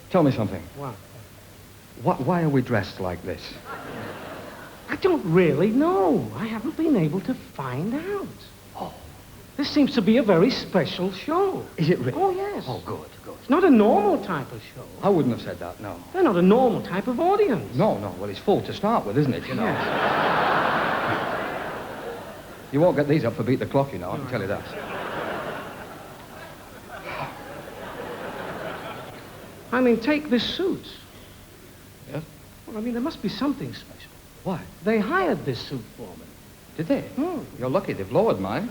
Tell me something. What? Why are we dressed like this? I don't really know. I haven't been able to find out. Oh. This seems to be a very special show. Is it really? Oh, yes. Oh, good. It's not a normal type of show. I wouldn't have said that, no. They're not a normal type of audience. No. Well, it's full to start with, isn't it, you know? Yes. You won't get these up for beat the clock, you know, I can tell you that. I mean, take this suit. Yeah? Well, I mean, there must be something special. Why? They hired this suit for me. Did they? You're lucky they've lowered mine.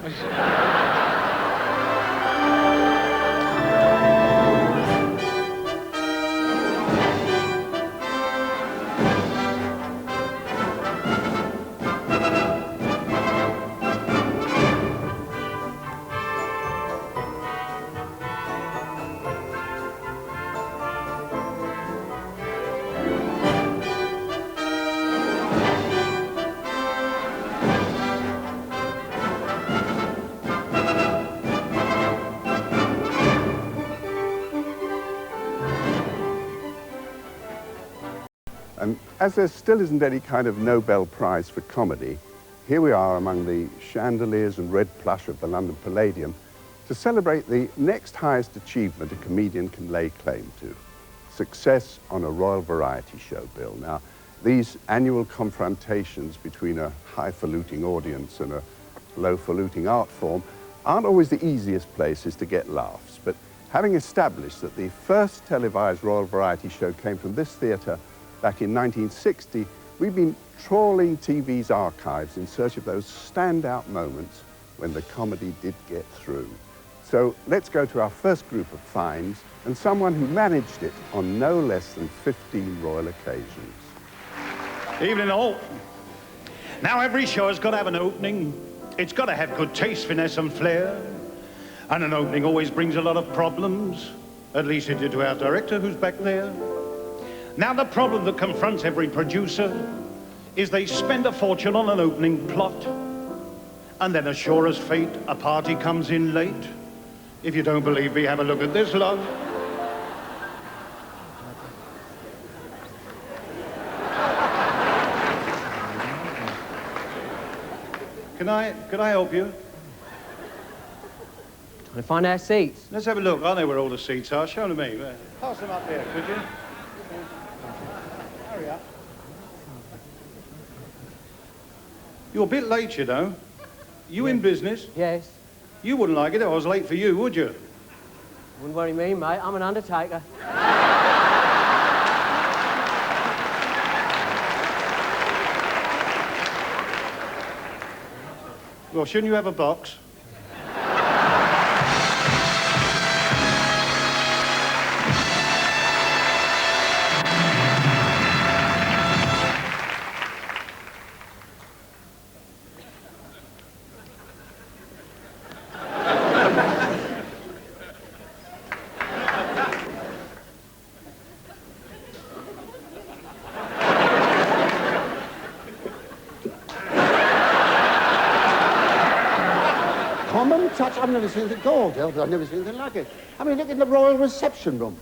As there still isn't any kind of Nobel Prize for comedy, here we are among the chandeliers and red plush of the London Palladium to celebrate the next highest achievement a comedian can lay claim to, success on a Royal Variety Show bill. Now, these annual confrontations between a highfalutin audience and a low-falutin art form aren't always the easiest places to get laughs, but having established that the first televised Royal Variety Show came from this theatre back in 1960, we've been trawling TV's archives in search of those standout moments when the comedy did get through. So let's go to our first group of finds and someone who managed it on no less than 15 royal occasions. Evening all. Now every show has got to have an opening. It's got to have good taste, finesse and flair. And an opening always brings a lot of problems. At least it did to our director who's back there. Now, the problem that confronts every producer is they spend a fortune on an opening plot, and then, as sure as fate, a party comes in late. If you don't believe me, have a look at this lot. Can I help you? Trying to find our seats. Let's have a look. I know where all the seats are. Show them to me. Pass them up there, could you? Hurry up. You're a bit late, you know. You in business? Yes. You wouldn't like it if I was late for you, would you? Wouldn't worry me, mate. I'm an undertaker. Well, shouldn't you have a box? Touch, I've never seen anything called. I've never seen anything like it. I mean, look in the royal reception room.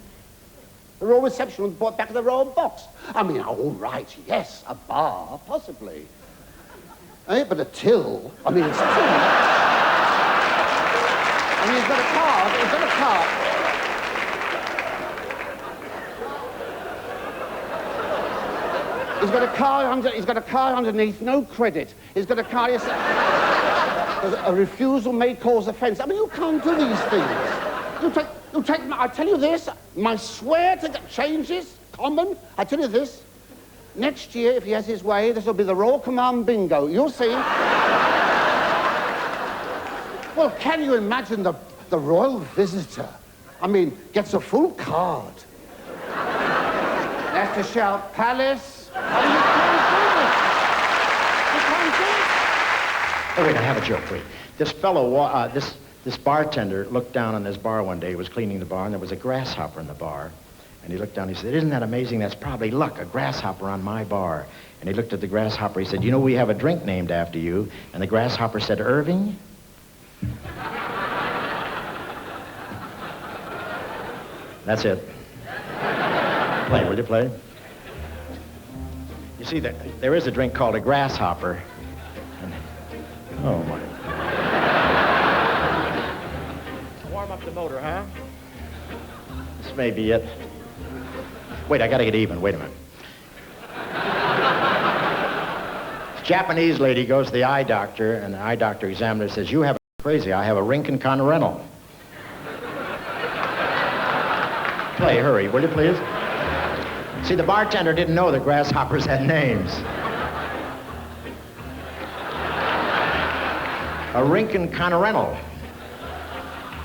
The royal reception room brought back to the royal box. I mean, all right, yes, a bar, possibly. Eh, but a till, I mean, it's a till. I mean, he's got a card, he's got a card underneath, no credit. He's got a card, a refusal may cause offence. I mean, you can't do these things. You take, I tell you this, my swear to changes, common, I tell you this, next year, if he has his way, this will be the Royal Command Bingo. You'll see. Well, can you imagine the royal visitor? I mean, gets a full card. Has to shout, Palace. I mean, you can't do this. You can't do it. Oh, wait, I have a joke for you. This fellow, this bartender looked down on his bar one day. He was cleaning the bar, and there was a grasshopper in the bar. And he looked down, he said, "Isn't that amazing? That's probably luck, a grasshopper on my bar." And he looked at the grasshopper, he said, "You know, we have a drink named after you." And the grasshopper said, "Irving?" That's it. Play, will you play? You see, there is a drink called a grasshopper. And, oh, my. Warm up the motor, huh? This may be it. Wait, I gotta get even. Wait a minute. Japanese lady goes to the eye doctor, and the eye doctor examiner says, "You have crazy. I have a Rinkin Continental." Play, hurry, will you please? See, the bartender didn't know that grasshoppers had names. A Rinkin Continental.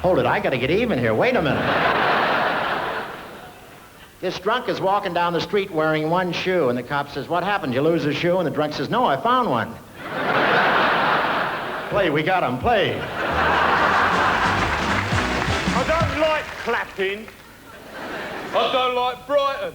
Hold it, I gotta get even here. Wait a minute. This drunk is walking down the street wearing one shoe, and the cop says, "What happened? You lose a shoe?" And the drunk says, "No, I found one." Play, we got him, play. I don't like clapping. I don't like Brighton.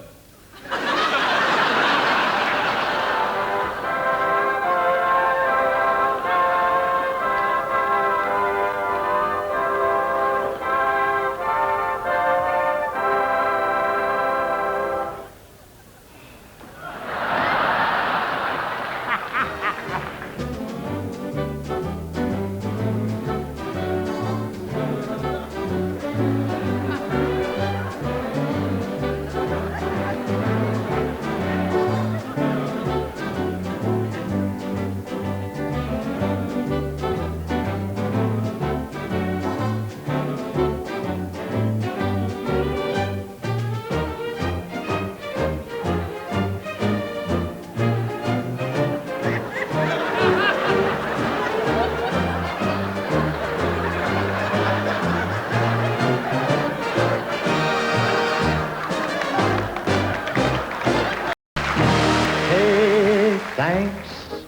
Thanks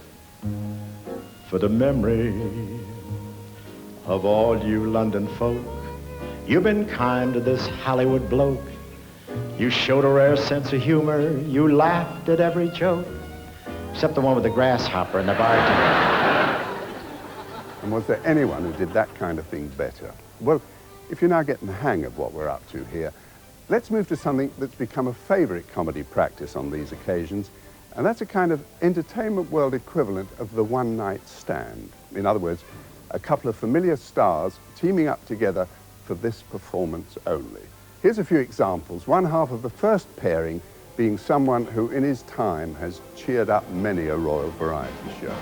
for the memory of all you London folk. You've been kind to this Hollywood bloke. You showed a rare sense of humor. You laughed at every joke, except the one with the grasshopper and the bartender. And was there anyone who did that kind of thing better? Well, if you're now getting the hang of what we're up to here, let's move to something that's become a favorite comedy practice on these occasions, and that's a kind of entertainment world equivalent of the one-night stand. In other words, a couple of familiar stars teaming up together for this performance only. Here's a few examples. One half of the first pairing being someone who in his time has cheered up many a royal variety show.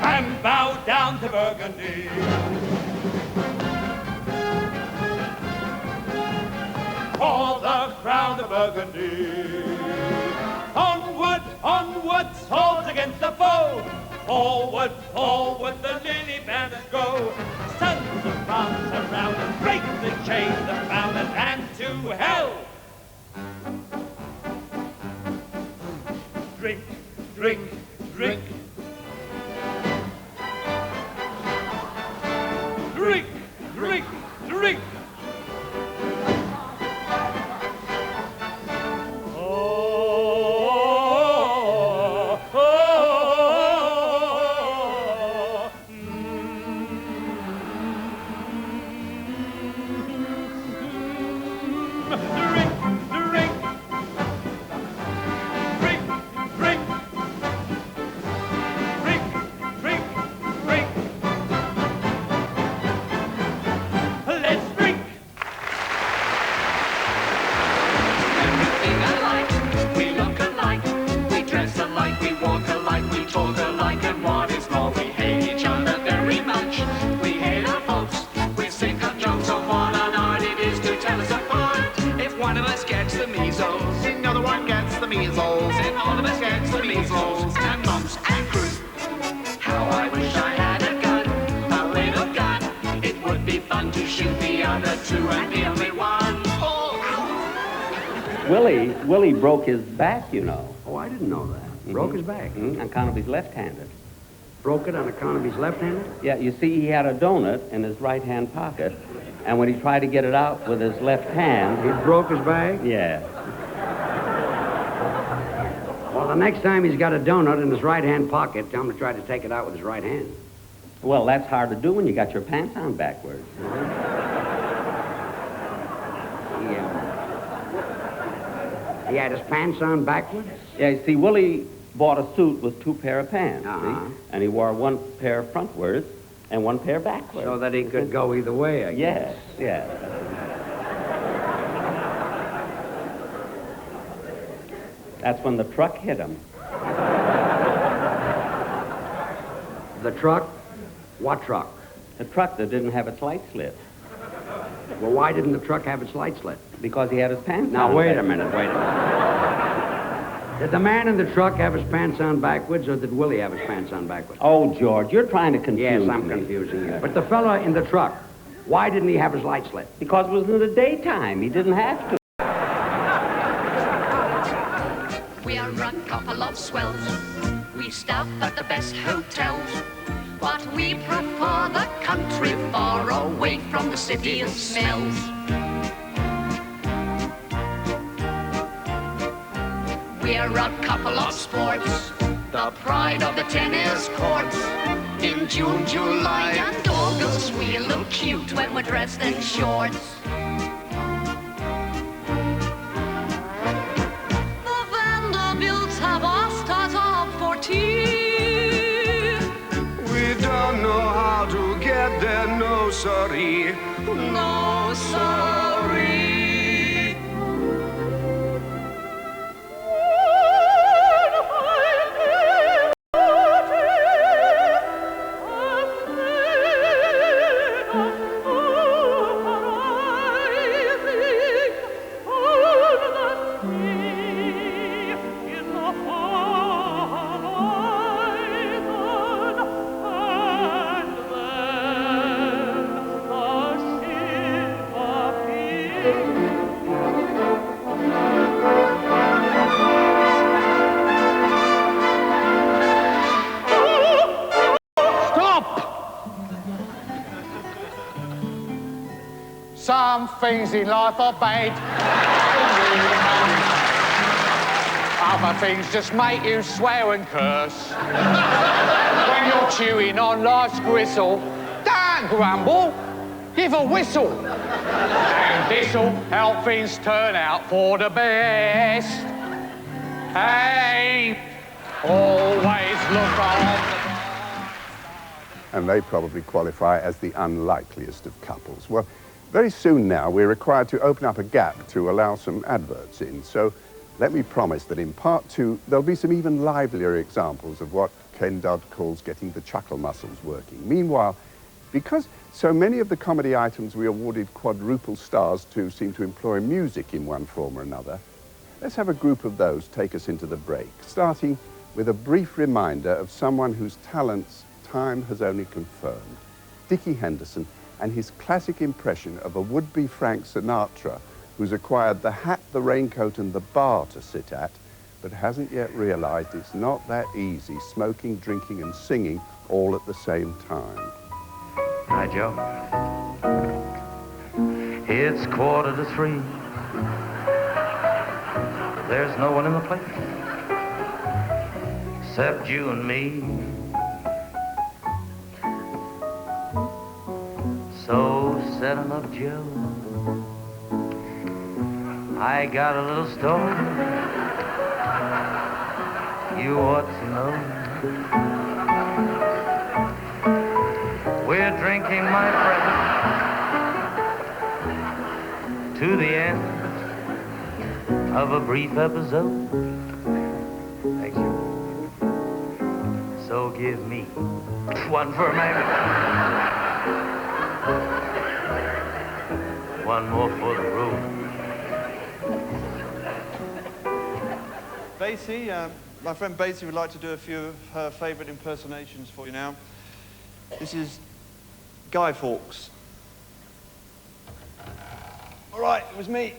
And bow down to Burgundy. For the crown of Burgundy. Onward, onward, swords against the foe. Forward, forward, the lily banners go. Sons of France around us, break the chains that bound us, and to hell. Drink, drink, drink. Drink, drink, drink. Willie broke his back, you know. Oh, I didn't know that. Broke his back? On account of he's left-handed. Broke it on account of he's left-handed? Yeah, you see, he had a donut in his right-hand pocket, and when he tried to get it out with his left hand... He broke his back? Yeah. Well, the next time he's got a donut in his right-hand pocket, tell him to try to take it out with his right hand. Well, that's hard to do when you got your pants on backwards. He had his pants on backwards? Yeah, you see, Willie bought a suit with 2 pair of pants, Uh-huh. see? And he wore 1 pair frontwards and 1 pair backwards. So that he could go either way, I guess. Yes, yes. That's when the truck hit him. The truck? What truck? The truck that didn't have its light slit. Well, why didn't the truck have its light slit? Because he had his pants Now, on. wait a minute. Did the man in the truck have his pants on backwards, or did Willie have his pants on backwards? Oh, George, you're trying to confuse Yes, me. I'm confusing you. But the fella in the truck, why didn't he have his light slit? Because it was in the daytime. He didn't have to. We are a couple of swells. We stop at the best hotels. But we prefer the country far away from the city and smells. We're a couple of sports, the pride of the tennis courts. In June, July, and August, we look cute when we're dressed in shorts. The Vanderbilts have asked us out for tea. We don't know how to get there, no sorry. No, sorry. Some things in life are bad. Other things just make you swear and curse. When you're chewing on life's gristle, don't grumble, give a whistle. And this'll help things turn out for the best. Hey, always look on the... And they probably qualify as the unlikeliest of couples. Well, very soon now, we're required to open up a gap to allow some adverts in. So let me promise that in part 2, there'll be some even livelier examples of what Ken Dodd calls getting the chuckle muscles working. Meanwhile, because so many of the comedy items we awarded quadruple stars to seem to employ music in one form or another, let's have a group of those take us into the break, starting with a brief reminder of someone whose talents time has only confirmed. Dickie Henderson and his classic impression of a would-be Frank Sinatra who's acquired the hat, the raincoat and the bar to sit at, but hasn't yet realized it's not that easy smoking, drinking and singing all at the same time. Hi, Joe. It's 2:45. There's no one in the place except you and me. So setting up, Joe, I got a little story you ought to know. We're drinking, my friend, to the end of a brief episode. Thank you. So give me one for Mary, one more for the road. Basie, my friend Basie would like to do a few of her favourite impersonations for you now. This is Guy Fawkes. All right, it was me.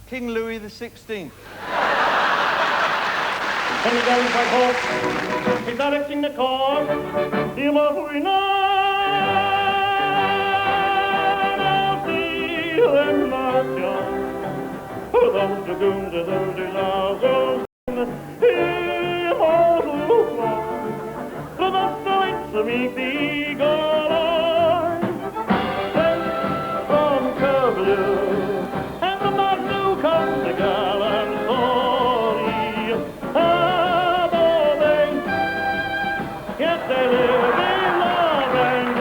King Louis XVI. Directing the car, those dragoons, those hussars, through the streets to meet the eagle eye. Then from Curlew and from Marnow comes the gallant story. How they, yes, they live in love and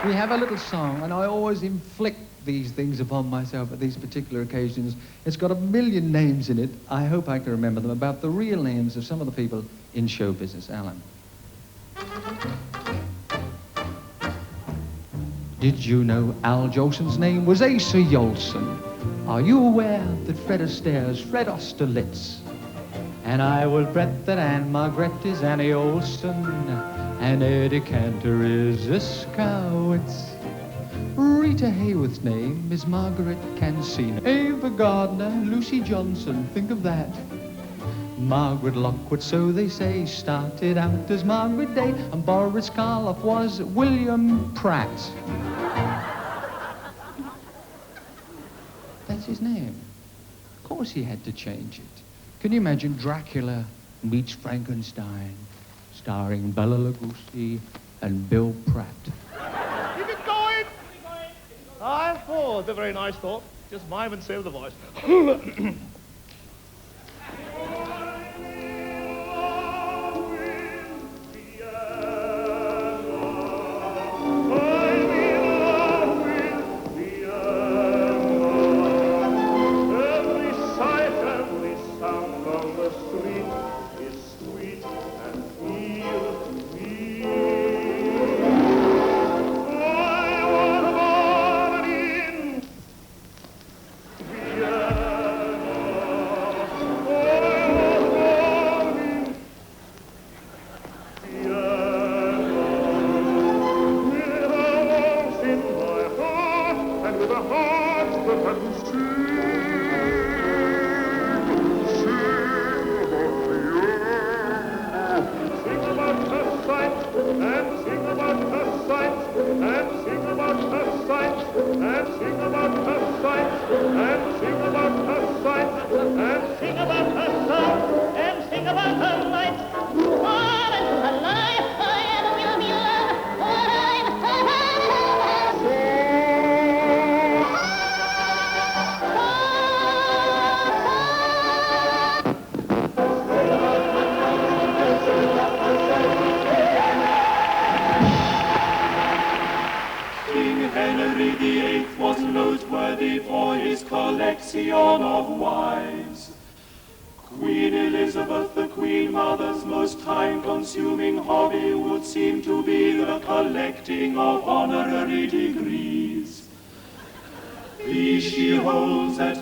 glory. We have a little song, and I always inflict these things upon myself at these particular occasions. It's got 1,000,000 names in it. I hope I can remember them, about the real names of some of the people in show business. Alan. Did you know Al Jolson's name was Asa Jolson? Are you aware that Fred Astaire's Fred Austerlitz? And I will bet that Anne Margaret is Annie Olson, and Eddie Cantor is Iskowitz. Rita Hayworth's name is Margaret Cancino. Ava Gardner, Lucy Johnson, think of that. Margaret Lockwood, so they say, started out as Margaret Day, and Boris Karloff was William Pratt. That's his name. Of course he had to change it. Can you imagine Dracula meets Frankenstein, starring Bela Lugosi and Bill Pratt? Keep it going! Aye, oh, it's a very nice thought. Just mime and save the voice.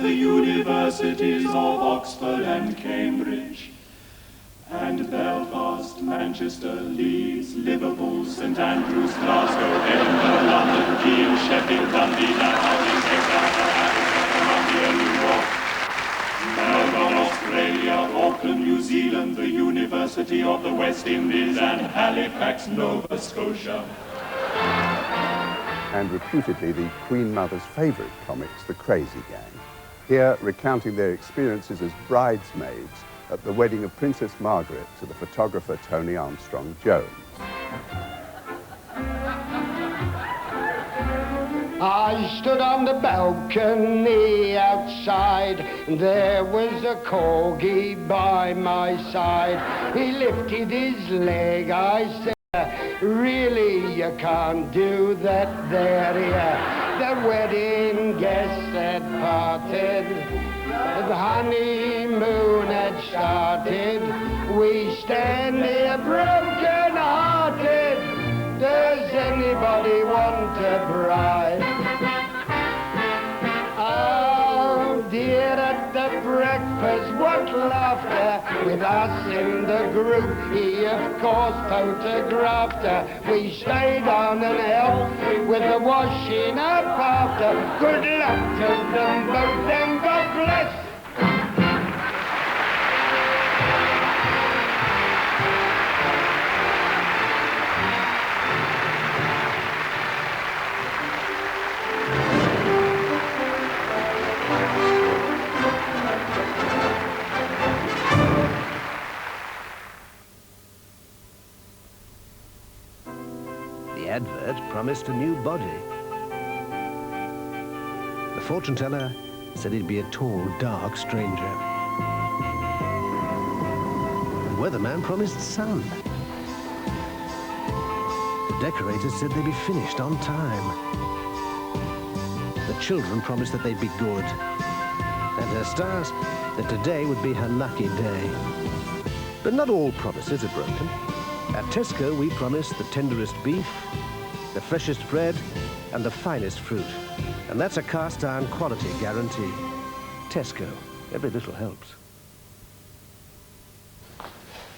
Universities of Oxford and Cambridge, and Belfast, Manchester, Leeds, Liverpool, St Andrews, Glasgow, Edinburgh, London, Kiel, Sheffield, Dundee, Dalhousie, Columbia, New York, Melbourne, Australia, Auckland, New Zealand, the University of the West Indies, and Halifax, Nova Scotia. And reputedly the Queen Mother's favourite comics, the Crazy Gang. Here, recounting their experiences as bridesmaids at the wedding of Princess Margaret to the photographer Tony Armstrong-Jones. I stood on the balcony outside, there was a corgi by my side. He lifted his leg, I said, really, you can't do that there, yeah. The wedding guests had parted, the honeymoon had started. We stand here broken-hearted. Does anybody want a bride? Oh dear, at the breakfast, what laughter, with us in the group. He, of course, photographed her. We stayed on and helped with the washing up after. Good luck to them both, and God bless. advert promised a new body. The fortune teller said he'd be a tall, dark stranger. The weatherman promised sun. The decorators said they'd be finished on time. The children promised that they'd be good. And her stars, that today would be her lucky day. But not all promises are broken. At Tesco, we promise the tenderest beef, the freshest bread, and the finest fruit. And that's a cast-iron quality guarantee. Tesco, every little helps.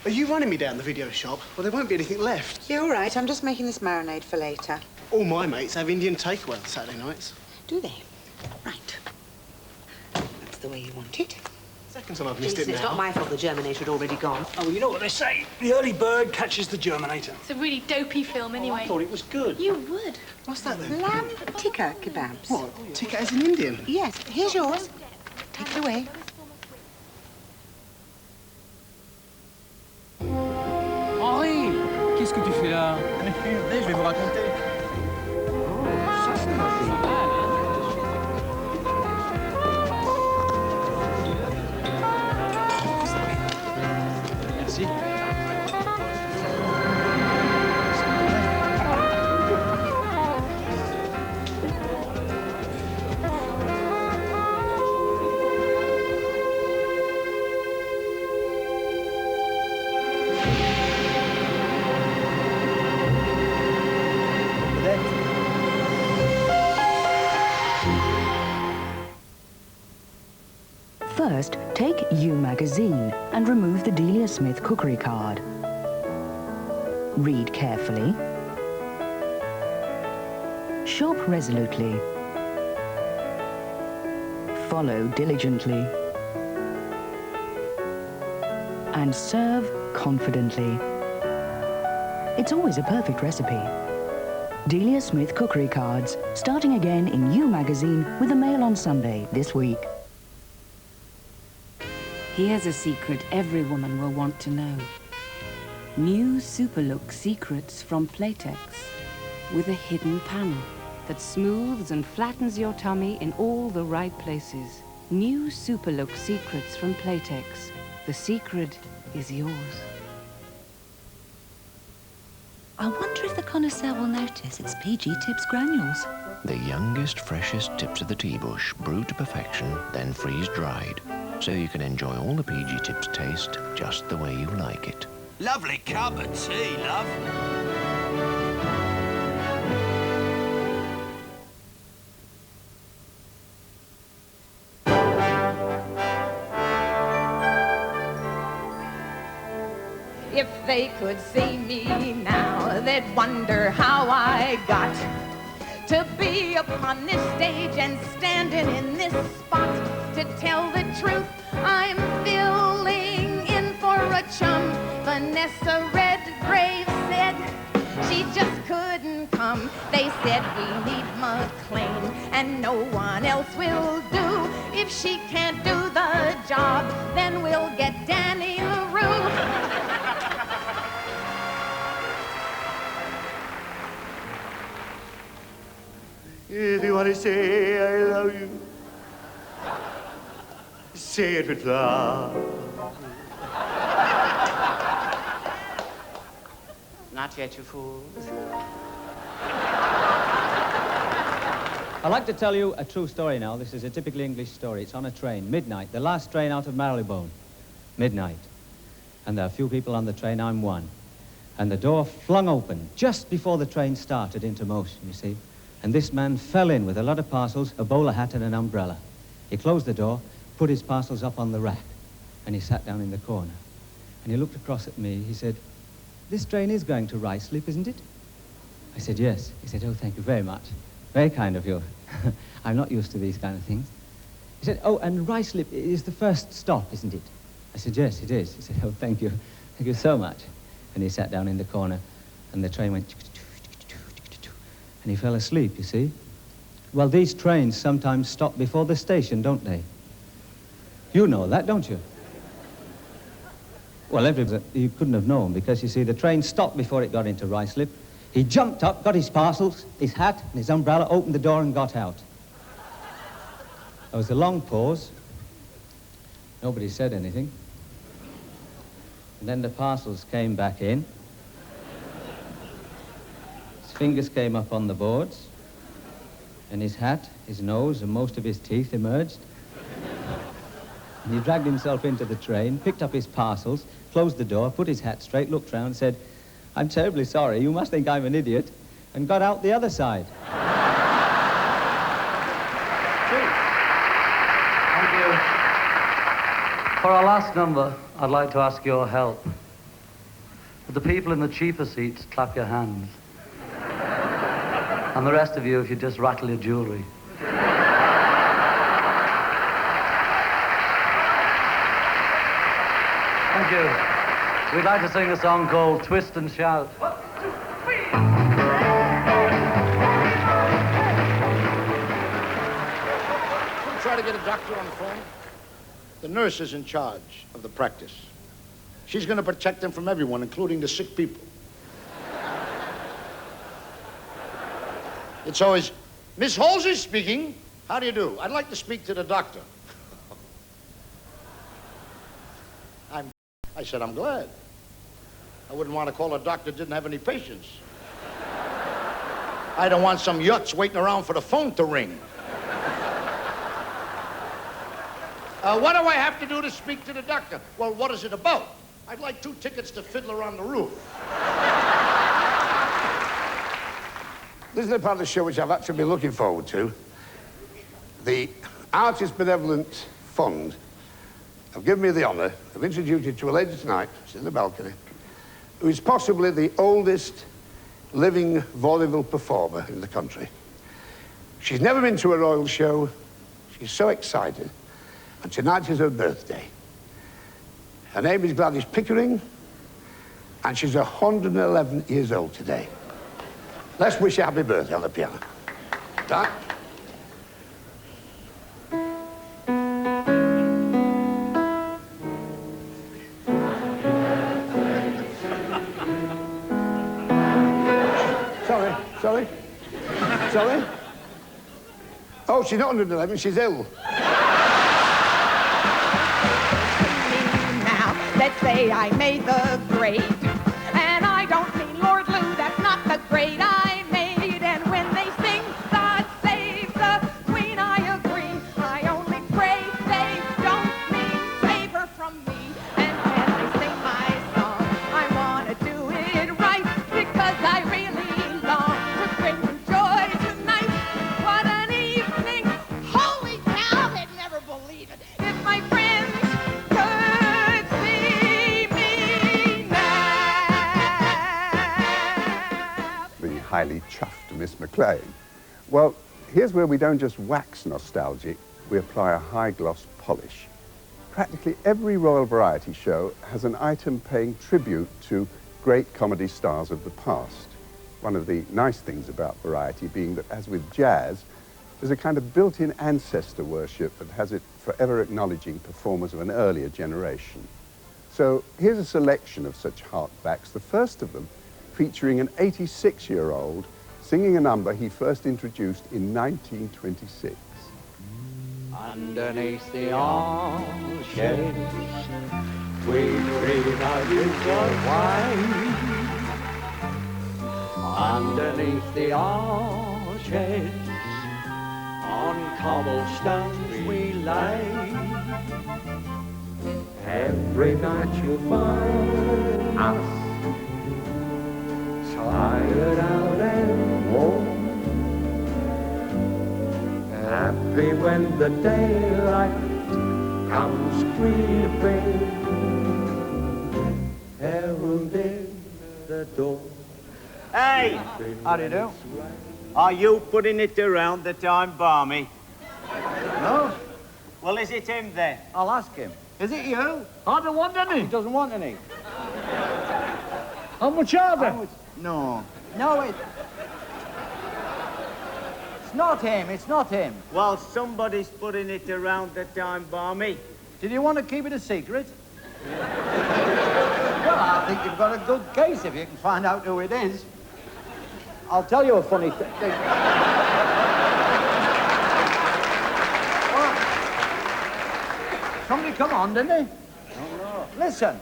Are you running me down the video shop? Well, there won't be anything left. Yeah, all right. I'm just making this marinade for later. All my mates have Indian takeaway on Saturday nights. Do they? Right. That's the way you want it. Second time I've missed it now. It's not my fault the Germinator had already gone. Oh, well, you know what they say. The early bird catches the Germinator. It's a really dopey film, anyway. I thought it was good. You would. What's that, then? Lamb tikka kebabs. What? Tikka as in Indian? Yes. Here's yours. Take it away. Henri, qu'est-ce que tu fais là? Je vais vous raconter. Merci. First, take You magazine and remove the Delia Smith cookery card. Read carefully. Shop resolutely. Follow diligently. And serve confidently. It's always a perfect recipe. Delia Smith cookery cards, starting again in You magazine with the Mail on Sunday this week. Here's a secret every woman will want to know. New Superlook Secrets from Playtex with a hidden panel that smooths and flattens your tummy in all the right places. New Superlook Secrets from Playtex. The secret is yours. I wonder if the connoisseur will notice it's PG Tips granules. The youngest, freshest tips of the tea bush, brewed to perfection, then freeze-dried. So you can enjoy all the PG Tips taste just the way you like it. Lovely cup of tea, love. If they could see me now, they'd wonder how I got to be upon this stage and standing in this spot. To tell the truth, I'm filling in for a chum. Vanessa Redgrave said she just couldn't come. They said we need McLean and no one else will do. If she can't do the job, then we'll get Danny LaRue. If you want to say I love you, say it with love. Not yet, you fools. I'd like to tell you a true story now. This is a typically English story. It's on a train, midnight, the last train out of Marylebone. Midnight. And there are a few people on the train, I'm one. And the door flung open just before the train started into motion, you see. And this man fell in with a lot of parcels, a bowler hat and an umbrella. He closed the door, put his parcels up on the rack, and he sat down in the corner. And he looked across at me. He said, "This train is going to Ruislip, isn't it?" I said, "Yes." He said, "Oh, thank you very much. Very kind of you. I'm not used to these kind of things." He said, "Oh, and Ruislip is the first stop, isn't it?" I said, "Yes, it is." He said, "Oh, thank you. Thank you so much." And he sat down in the corner, and the train went... And he fell asleep, you see. Well, these trains sometimes stop before the station, don't they? You know that, don't you? Well, you couldn't have known, because, you see, the train stopped before it got into Ruislip. He jumped up, got his parcels, his hat, and his umbrella, opened the door and got out. There was a long pause. Nobody said anything. And then the parcels came back in. His fingers came up on the boards. And his hat, his nose, and most of his teeth emerged. And he dragged himself into the train, picked up his parcels, closed the door, put his hat straight, looked round, and said, "I'm terribly sorry, you must think I'm an idiot," and got out the other side. Thank you. For our last number, I'd like to ask your help. Would the people in the cheaper seats clap your hands? And the rest of you, if you just rattle your jewellery. Thank you. We'd like to sing a song called Twist and Shout. 1, 2, 3. Try to get a doctor on the phone. The nurse is in charge of the practice. She's going to protect them from everyone, including the sick people. It's always, Miss Halsey speaking. How do you do? I'd like to speak to the doctor. I said, I'm glad. I wouldn't want to call a doctor that didn't have any patience. I don't want some yuts waiting around for the phone to ring. What do I have to do to speak to the doctor? Well, what is it about? I'd like 2 tickets to Fiddler on the Roof. This is the part of the show which I've actually been looking forward to. The Artist Benevolent Fund have given me the honour of introducing you to a lady tonight, she's in the balcony, who is possibly the oldest living vaudeville performer in the country. She's never been to a royal show. She's so excited. And tonight is her birthday. Her name is Gladys Pickering, and she's 111 years old today. Let's wish her happy birthday on the piano. Done? Sorry? Oh, she's not 111, she's ill. Now, let's say I made the grade. And I don't mean Lord Lou, that's not the grade I made. And when they sing, God save the Queen, I agree. I only pray they don't mean save her from me. And when I sing my song, I want to do it right, because I really long to bring them joy tonight. What an evening! Holy cow, they'd never believe it if my friends could see me now. The highly chuffed Miss McLean. Well, here's where we don't just wax nostalgic, we apply a high-gloss polish. Practically every Royal Variety show has an item paying tribute to great comedy stars of the past. One of the nice things about Variety being that, as with jazz, there's a kind of built-in ancestor worship that has it forever acknowledging performers of an earlier generation. So here's a selection of such harkbacks, the first of them featuring an 86-year-old singing a number he first introduced in 1926. Underneath the old shades, we breathe our usual wine. Underneath the old shades, on cobblestones we lay. Every night you'll find us tired out and warm, happy when the daylight comes creeping, heralding the dawn. Hey, how do you do? Are you putting it around that I'm balmy? No? Well, is it him then? I'll ask him. Is it you? I don't want any. He doesn't want any. How much are they? No, it's not him, it's not him. Well, somebody's putting it around that I'm balmy. Did you want to keep it a secret? Well, I think you've got a good case if you can find out who it is. I'll tell you a funny thing. Somebody come on, didn't he? Oh, no. Listen,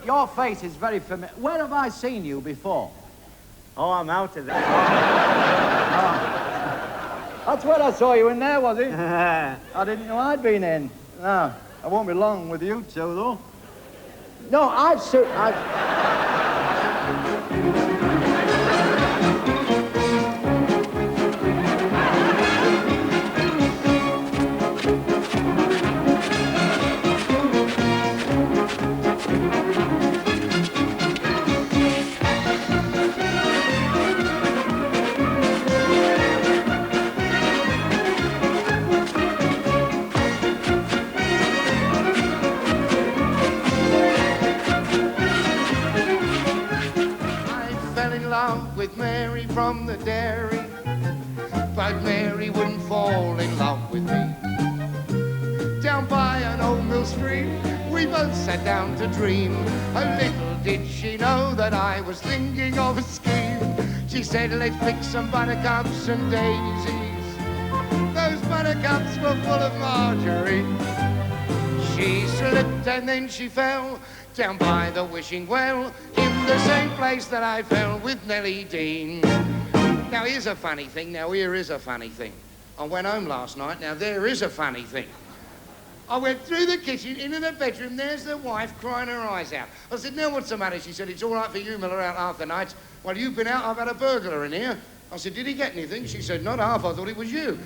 your face is very familiar. Where have I seen you before? Oh, I'm out of there. That's where I saw you in there, was it? I didn't know I'd been in. No, I won't be long with you two, though. No, I've... with Mary from the dairy, but Mary wouldn't fall in love with me. Down by an old mill stream, we both sat down to dream. A little did she know that I was thinking of a scheme. She said, let's pick some buttercups and daisies. Those buttercups were full of margarine. She slipped and then she fell down by the wishing well, in the same place that I fell with Nellie Dean. Now here's a funny thing, here is a funny thing. I went home last night, now there is a funny thing. I went through the kitchen, into the bedroom, there's the wife crying her eyes out. I said, now what's the matter? She said, it's all right for you, Miller, out half the nights. While you've been out, I've had a burglar in here. I said, did he get anything? She said, not half, I thought it was you.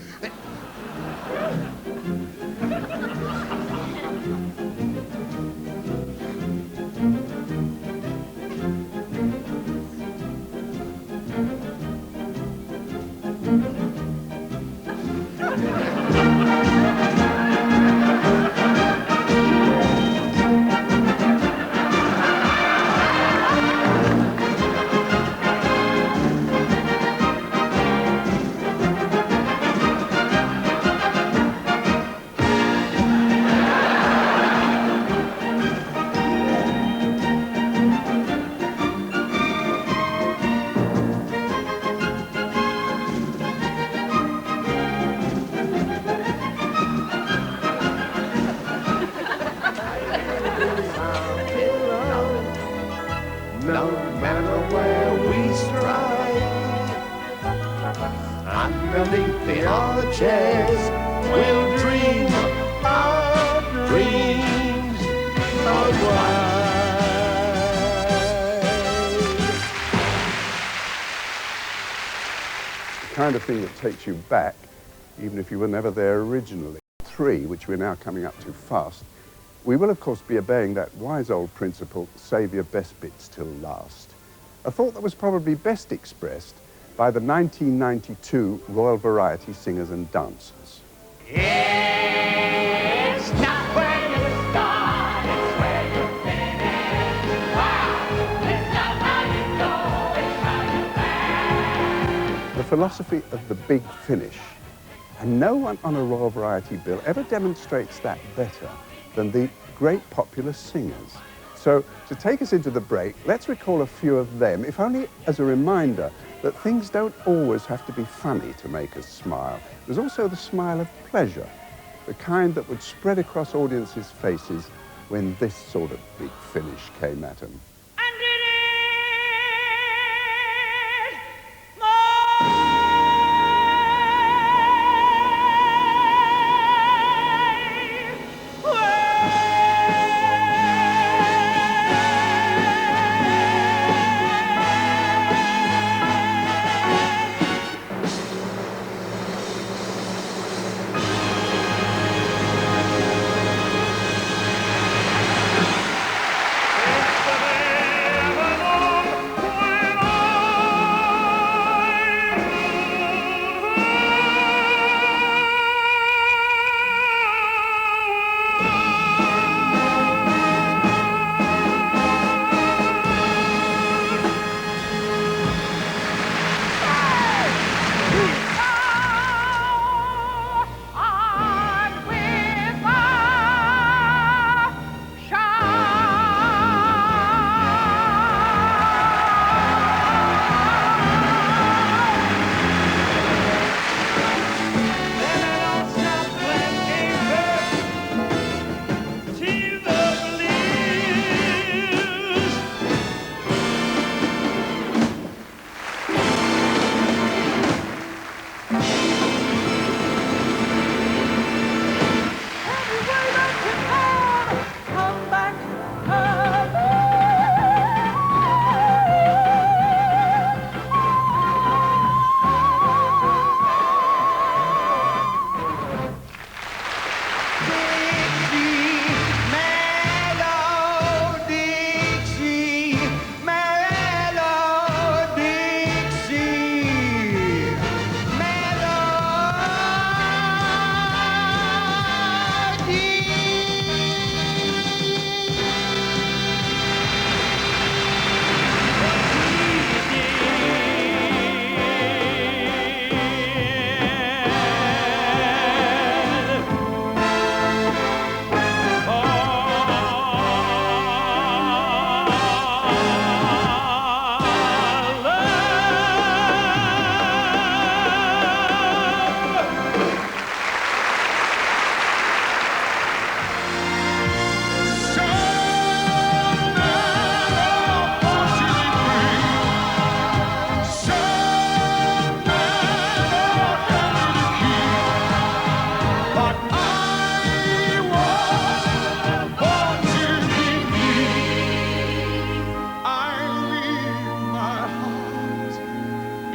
No matter where we stride, underneath the arches, we'll dream our dreams away. The kind of thing that takes you back, even if you were never there originally. 3, which we're now coming up to fast, we will, of course, be obeying that wise old principle, save your best bits till last. A thought that was probably best expressed by the 1992 Royal Variety Singers and Dancers. It's not where you start, it's where you finish. Wow! It's not how you go, it's how you land. The philosophy of the big finish. And no one on a Royal Variety bill ever demonstrates that better than the great popular singers. So, to take us into the break, let's recall a few of them, if only as a reminder that things don't always have to be funny to make us smile. There's also the smile of pleasure, the kind that would spread across audiences' faces when this sort of big finish came at them. It's the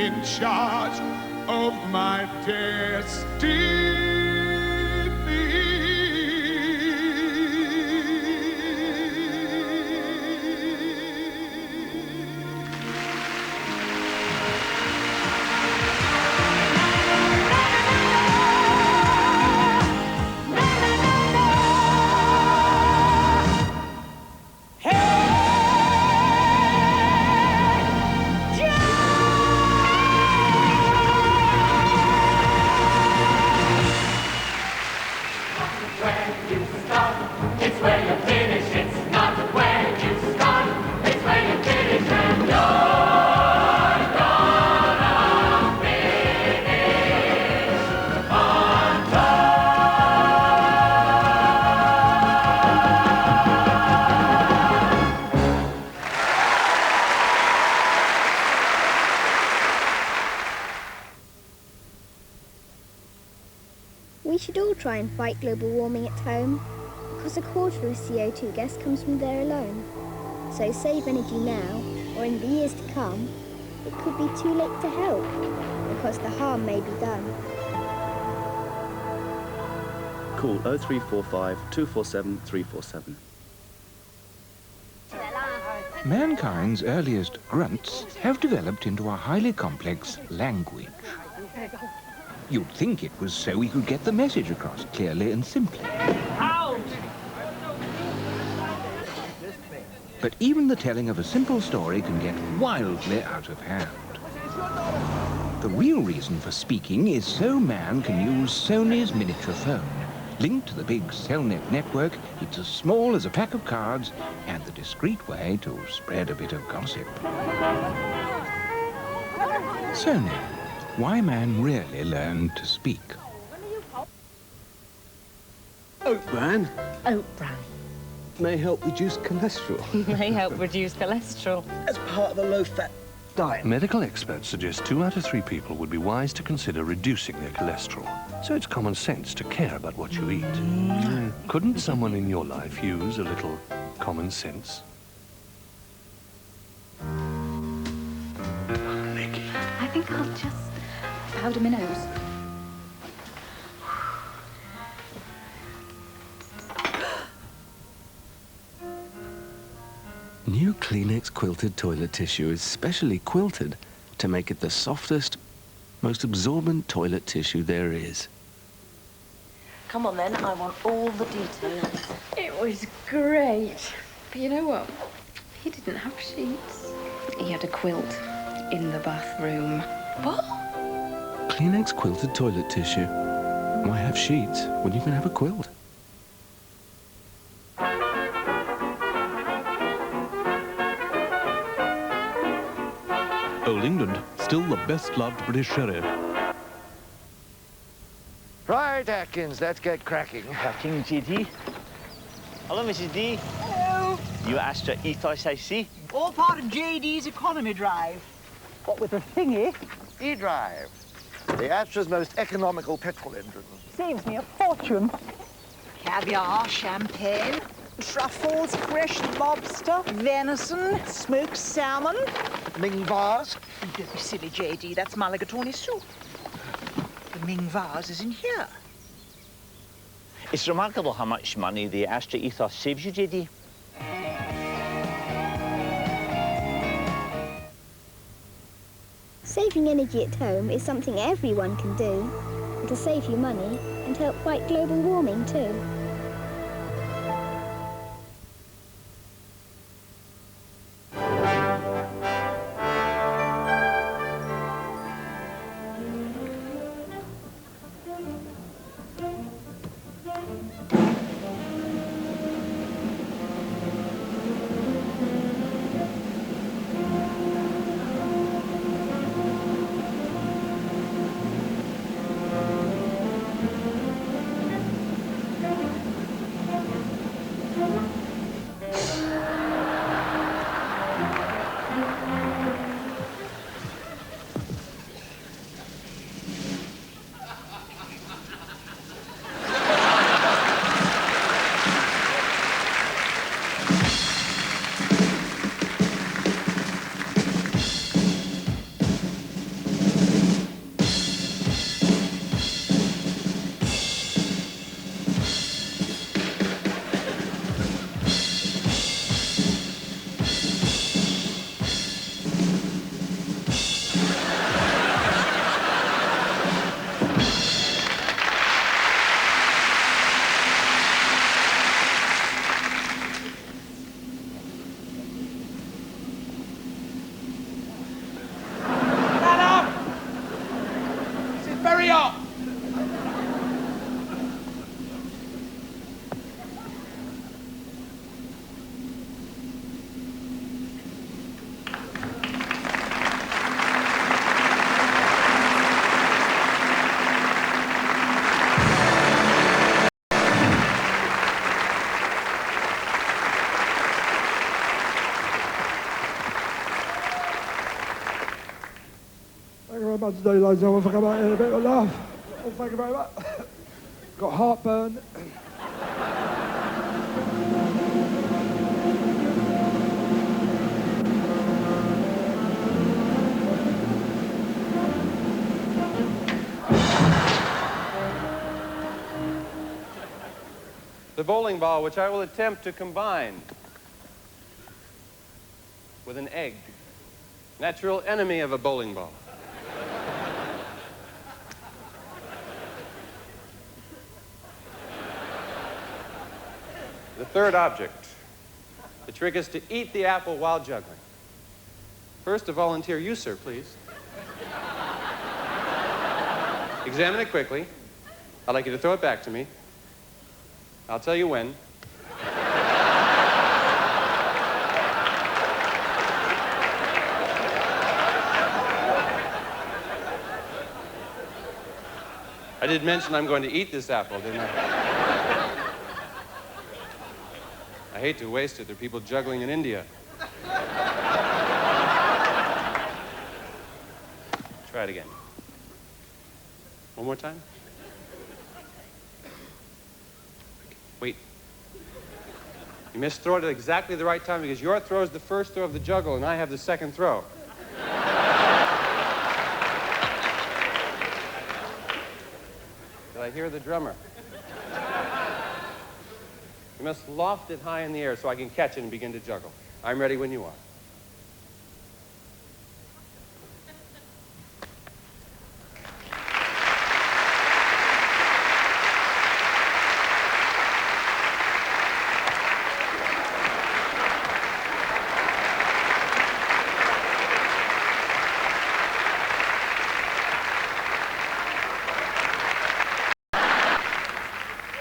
in charge of my destiny. We should all try and fight global warming at home, because a quarter of CO2 gas comes from there alone. So save energy now, or in the years to come, it could be too late to help, because the harm may be done. Call 0345 247 347. Mankind's earliest grunts have developed into a highly complex language. You'd think it was so we could get the message across clearly and simply. Out! But even the telling of a simple story can get wildly out of hand. The real reason for speaking is so man can use Sony's miniature phone. Linked to the big Cellnet network, it's as small as a pack of cards and the discreet way to spread a bit of gossip. Sony, why man really learned to speak. Oat bran Oat bran. may help reduce cholesterol. May help reduce cholesterol. As part of a low-fat diet. Medical experts suggest 2 out of 3 people would be wise to consider reducing their cholesterol. So it's common sense to care about what you eat. Couldn't someone in your life use a little common sense? Nicky. I think I'll just powder my nose. New Kleenex quilted toilet tissue is specially quilted to make it the softest, most absorbent toilet tissue there is. Come on then, I want all the details. It was great. But you know what? He didn't have sheets. He had a quilt in the bathroom. What? Kleenex quilted toilet tissue. Why have sheets when you can have a quilt? Old England, still the best-loved British sherry. Right, Atkins, let's get cracking. Cracking, JD. Hello, Mrs. D. Hello. You Astra Ethos, I see. All part of JD's economy drive. What with a thingy? E-Drive, the Astra's most economical petrol engine. Saves me a fortune. Caviar, champagne, truffles, fresh lobster, venison, smoked salmon. Ming vase? Don't be silly, JD. That's mulligatawny soup. The Ming vase is in here. It's remarkable how much money the Astra Ethos saves you, JD. Saving energy at home is something everyone can do. It'll save you money and help fight global warming too. much, ladies and gentlemen, for coming out here. A bit of a laugh. Oh, thank you very much. Got heartburn. The bowling ball, which I will attempt to combine with an egg, natural enemy of a bowling ball. The third object. The trick is to eat the apple while juggling. First, a volunteer, you, sir, please. Examine it quickly. I'd like you to throw it back to me. I'll tell you when. I did mention I'm going to eat this apple, didn't I? I hate to waste it. There are people juggling in India. Try it again. One more time. Wait. You must throw it at exactly the right time because your throw is the first throw of the juggle and I have the second throw. Did I hear the drummer? You must loft it high in the air so I can catch it and begin to juggle. I'm ready when you are.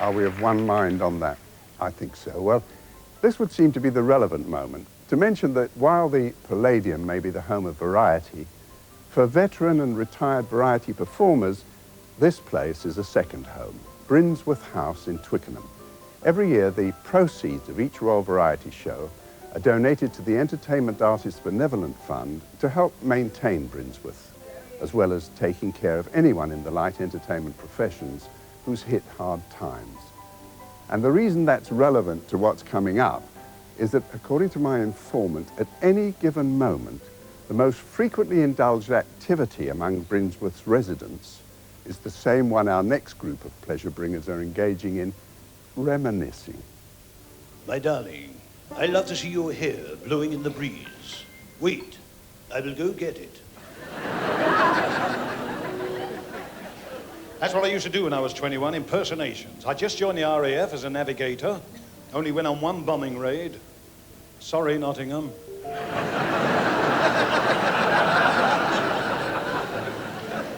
Are we of one mind on that? I think so. Well, this would seem to be the relevant moment to mention that while the Palladium may be the home of variety, for veteran and retired variety performers, this place is a second home, Brinsworth House in Twickenham. Every year, the proceeds of each Royal Variety Show are donated to the Entertainment Artists Benevolent Fund to help maintain Brinsworth, as well as taking care of anyone in the light entertainment professions who's hit hard times. And the reason that's relevant to what's coming up is that, according to my informant, at any given moment, the most frequently indulged activity among Brinsworth's residents is the same one our next group of pleasure bringers are engaging in, reminiscing. My darling, I love to see your hair blowing in the breeze. Wait, I will go get it. That's what I used to do when I was 21, impersonations. I just joined the RAF as a navigator, only went on one bombing raid. Sorry, Nottingham.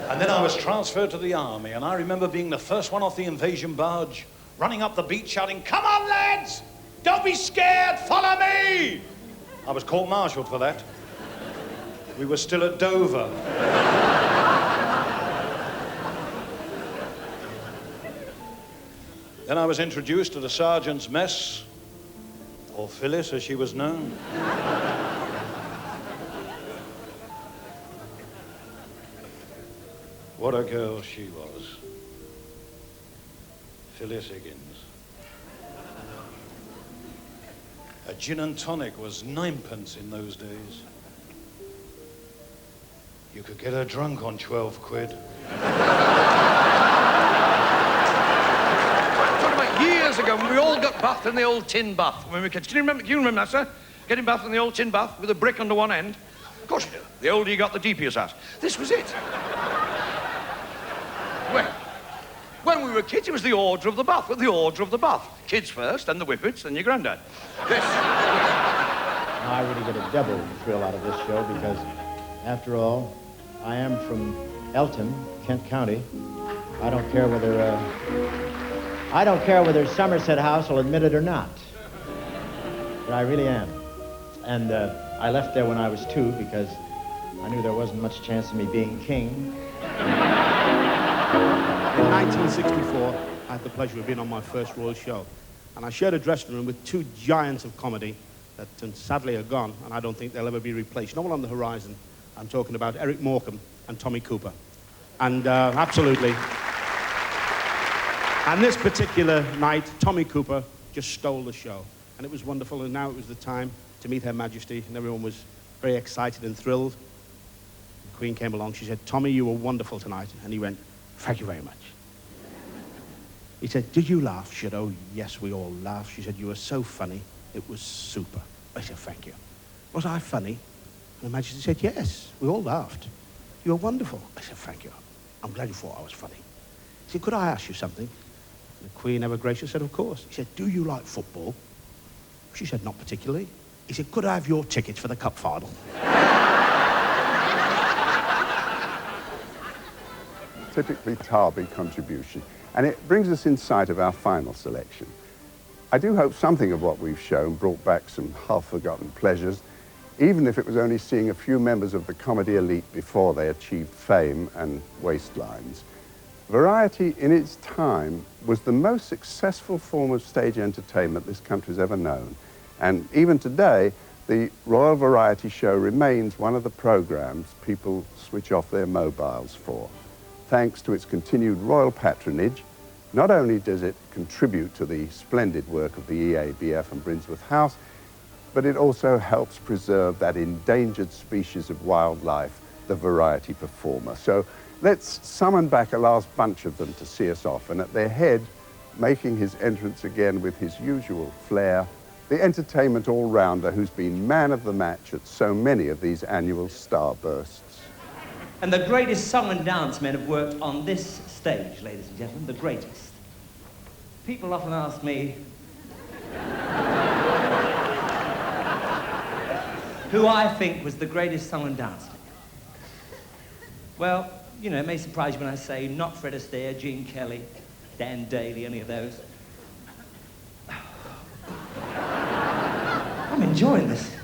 And then I was transferred to the army, and I remember being the first one off the invasion barge, running up the beach shouting, "Come on, lads! Don't be scared! Follow me!" I was court-martialed for that. We were still at Dover. Then I was introduced to the sergeant's mess, or Phyllis as she was known. What a girl she was. Phyllis Higgins. A gin and tonic was 9p in those days. You could get her drunk on 12 quid. Years ago, when we all got bathed in the old tin bath, when we could, do you remember that, sir? Getting bathed in the old tin bath with a brick under one end? Of course you do. The older you got, the deeper you sat. This was it. Well, when we were kids, it was the order of the bath, the order of the bath. Kids first, then the whippets, then your granddad. This. I really get a double thrill out of this show because, after all, I am from Elton, Kent County. I don't care whether Somerset House will admit it or not. But I really am. And I left there when I was 2 because I knew there wasn't much chance of me being king. In 1964, I had the pleasure of being on my first Royal Show. And I shared a dressing room with 2 giants of comedy that sadly are gone, and I don't think they'll ever be replaced. No one on the horizon, I'm talking about Eric Morecambe and Tommy Cooper. And absolutely. And this particular night, Tommy Cooper just stole the show. And it was wonderful, and now it was the time to meet Her Majesty, and everyone was very excited and thrilled. The Queen came along, she said, "Tommy, you were wonderful tonight." And he went, "Thank you very much." He said, "Did you laugh?" She said, "Oh, yes, we all laughed." She said, "You were so funny. It was super." I said, "Thank you." "Was I funny?" And Her Majesty said, "Yes, we all laughed. You were wonderful." I said, "Thank you. I'm glad you thought I was funny." He said, "Could I ask you something?" And the Queen, ever gracious, said, "Of course." He said, "Do you like football?" She said, "Not particularly." He said, "Could I have your tickets for the cup final?" Typically Tarby contribution. And it brings us in sight of our final selection. I do hope something of what we've shown brought back some half-forgotten pleasures, even if it was only seeing a few members of the comedy elite before they achieved fame and waistlines. Variety, in its time, was the most successful form of stage entertainment this country's ever known. And even today, the Royal Variety Show remains one of the programs people switch off their mobiles for. Thanks to its continued royal patronage, not only does it contribute to the splendid work of the EABF and Brinsworth House, but it also helps preserve that endangered species of wildlife, the variety performer. So let's summon back a last bunch of them to see us off, and at their head, making his entrance again with his usual flair, the entertainment all-rounder who's been man of the match at so many of these annual starbursts. And the greatest song and dance men have worked on this stage, ladies and gentlemen, the greatest. People often ask me who I think was the greatest song and dance man. Well, you know, it may surprise you when I say not Fred Astaire, Gene Kelly, Dan Daly, any of those. I'm enjoying this.